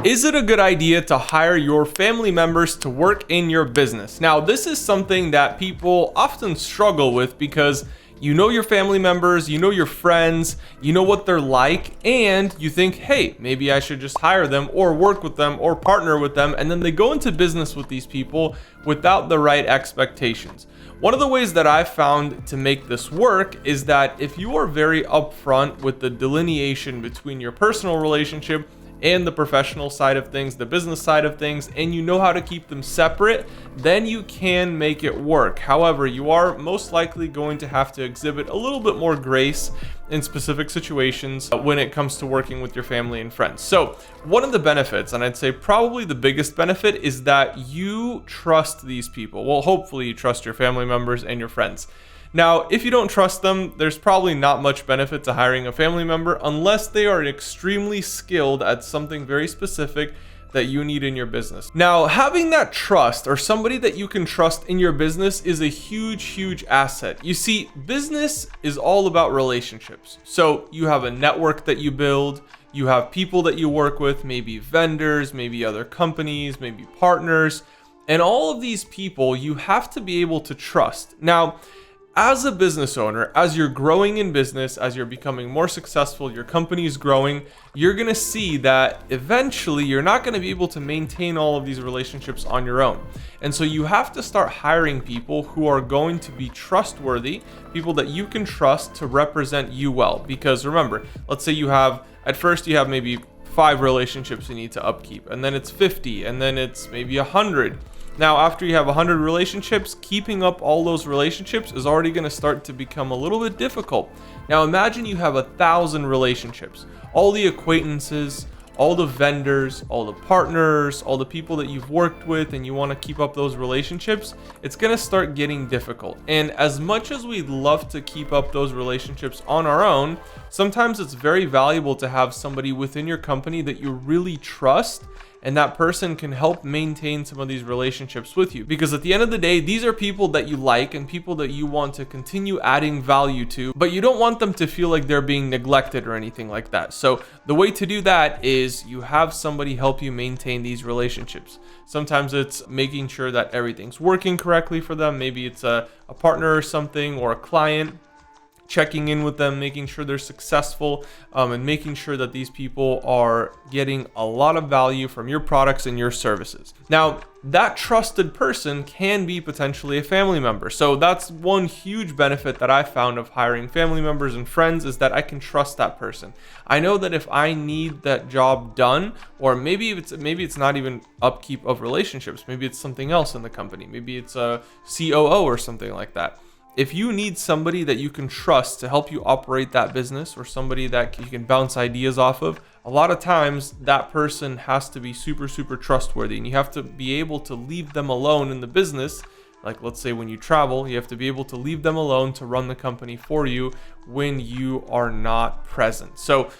Is it a good idea to hire your family members to work in your business? Now, this is something that people often struggle with because you know your family members, you know your friends, you know what they're like, and you think, hey, maybe I should just hire them or work with them or partner with them, and then they go into business with these people without the right expectations. One of the ways that I've found to make this work is that if you are very upfront with the delineation between your personal relationship and the professional side of things, the business side of things, and you know how to keep them separate, then you can make it work. However, you are most likely going to have to exhibit a little bit more grace in specific situations when it comes to working with your family and friends. So one of the benefits, and I'd say probably the biggest benefit, is that you trust these people. Well, hopefully you trust your family members and your friends. Now, if you don't trust them, there's probably not much benefit to hiring a family member unless they are extremely skilled at something very specific that you need in your business. Now, having that trust or somebody that you can trust in your business is a huge asset. You see, business is all about relationships. So you have a network that you build, you have people that you work with, maybe vendors, maybe other companies, maybe partners, and all of these people you have to be able to trust. Now, as a business owner, as you're growing in business, as you're becoming more successful, your company is growing, you're going to see that eventually you're not going to be able to maintain all of these relationships on your own. And so you have to start hiring people who are going to be trustworthy, people that you can trust to represent you well. Because remember, let's say at first you have maybe 5 relationships you need to upkeep, and then it's 50, and then it's maybe 100. Now, after you have 100 relationships, keeping up all those relationships is already going to start to become a little bit difficult. Now, imagine you have 1,000 relationships, all the acquaintances, all the vendors, all the partners, all the people that you've worked with, and you want to keep up those relationships. It's going to start getting difficult. And as much as we'd love to keep up those relationships on our own, sometimes it's very valuable to have somebody within your company that you really trust, and that person can help maintain some of these relationships with you. Because at the end of the day, these are people that you like and people that you want to continue adding value to, but you don't want them to feel like they're being neglected or anything like that. So the way to do that is you have somebody help you maintain these relationships. Sometimes it's making sure that everything's working correctly for them. Maybe it's a partner or something, or a client, checking in with them, making sure they're successful, and making sure that these people are getting a lot of value from your products and your services. Now, that trusted person can be potentially a family member. So that's one huge benefit that I found of hiring family members and friends, is that I can trust that person. I know that if I need that job done, or maybe it's not even upkeep of relationships, maybe it's something else in the company, maybe it's a COO or something like that. If you need somebody that you can trust to help you operate that business, or somebody that you can bounce ideas off of, a lot of times that person has to be super trustworthy, and you have to be able to leave them alone in the business. Like, let's say when you travel, you have to be able to leave them alone to run the company for you when you are not present. So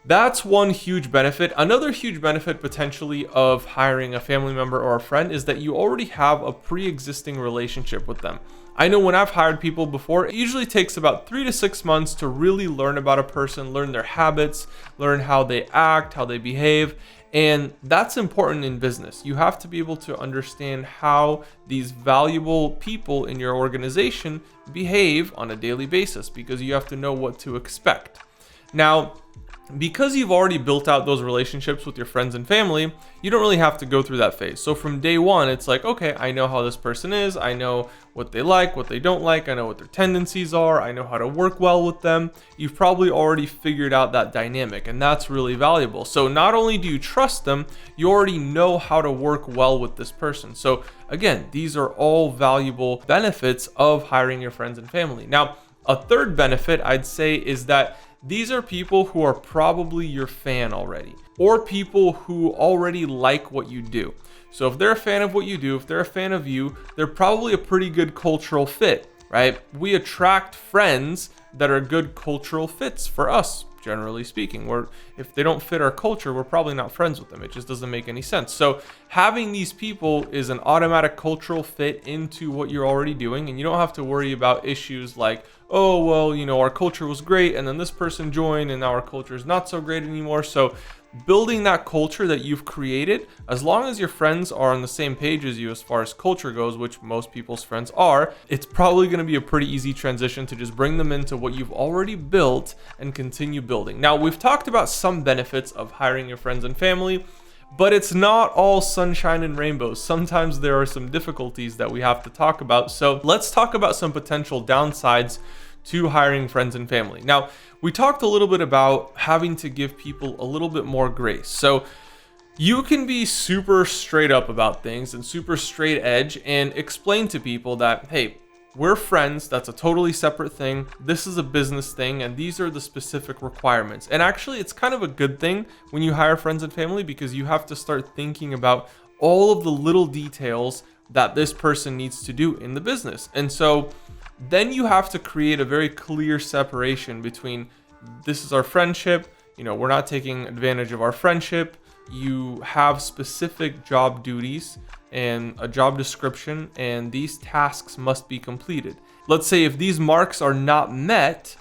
that's one huge benefit. Another huge benefit potentially of hiring a family member or a friend is that you already have a pre-existing relationship with them. I know when I've hired people before, it usually takes about 3 to 6 months to really learn about a person, learn their habits, learn how they act, how they behave. And that's important in business. You have to be able to understand how these valuable people in your organization behave on a daily basis, because you have to know what to expect. Now, because you've already built out those relationships with your friends and family, you don't really have to go through that phase. So from day one, it's like, okay, I know how this person is. I know what they like, what they don't like. I know what their tendencies are. I know how to work well with them. You've probably already figured out that dynamic, and that's really valuable. So not only do you trust them, you already know how to work well with this person. So again, these are all valuable benefits of hiring your friends and family. Now, a third benefit I'd say is that these are people who are probably your fan already, or people who already like what you do. So if they're a fan of what you do, if they're a fan of you, they're probably a pretty good cultural fit, right? We attract friends that are good cultural fits for us, generally speaking. If they don't fit our culture, we're probably not friends with them. It just doesn't make any sense. So having these people is an automatic cultural fit into what you're already doing, and you don't have to worry about issues like, oh, well, our culture was great, and then this person joined, and now our culture is not so great anymore. So building that culture that you've created, as long as your friends are on the same page as you as far as culture goes, which most people's friends are, it's probably going to be a pretty easy transition to just bring them into what you've already built and continue building. Now, we've talked about some benefits of hiring your friends and family, but it's not all sunshine and rainbows. Sometimes there are some difficulties that we have to talk about. So let's talk about some potential downsides to hiring friends and family. Now, we talked a little bit about having to give people a little bit more grace. So you can be super straight up about things and super straight edge and explain to people that, hey, we're friends. That's a totally separate thing. This is a business thing, and these are the specific requirements. And actually, it's kind of a good thing when you hire friends and family, because you have to start thinking about all of the little details that this person needs to do in the business. And so then you have to create a very clear separation between, this is our friendship, we're not taking advantage of our friendship. You have specific job duties and a job description, and these tasks must be completed. Let's say if these marks are not met,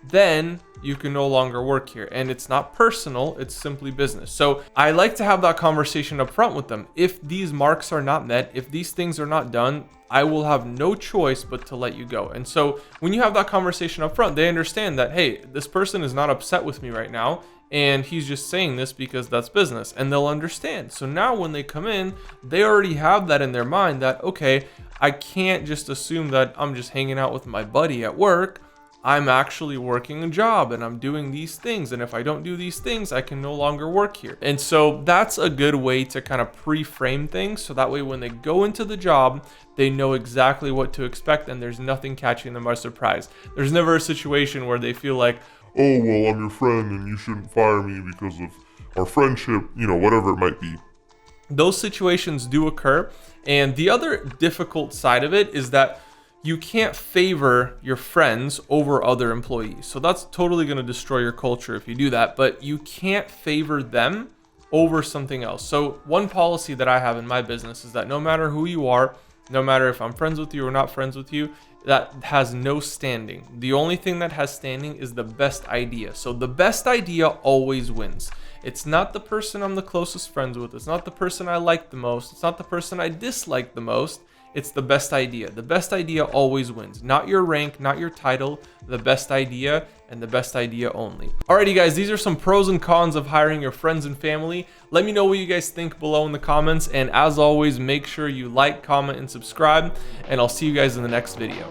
then you can no longer work here. And it's not personal, it's simply business. So I like to have that conversation up front with them. If these marks are not met, if these things are not done, I will have no choice but to let you go. And so when you have that conversation up front, they understand that, hey, this person is not upset with me right now, and he's just saying this because that's business, and they'll understand. So now when they come in, they already have that in their mind that, okay, I can't just assume that I'm just hanging out with my buddy at work. I'm actually working a job and I'm doing these things. And if I don't do these things, I can no longer work here. And so that's a good way to kind of pre-frame things. So that way, when they go into the job, they know exactly what to expect and there's nothing catching them by surprise. There's never a situation where they feel like, oh, well, I'm your friend and you shouldn't fire me because of our friendship, whatever it might be. Those situations do occur. And the other difficult side of it is that you can't favor your friends over other employees. So that's totally going to destroy your culture if you do that, but you can't favor them over something else. So one policy that I have in my business is that no matter who you are, no matter if I'm friends with you or not friends with you, that has no standing. The only thing that has standing is the best idea. So the best idea always wins. It's not the person I'm the closest friends with. It's not the person I like the most. It's not the person I dislike the most. It's the best idea. The best idea always wins. Not your rank, not your title, the best idea, and the best idea only. Alrighty guys, these are some pros and cons of hiring your friends and family. Let me know what you guys think below in the comments, and as always, make sure you like, comment, and subscribe, and I'll see you guys in the next video.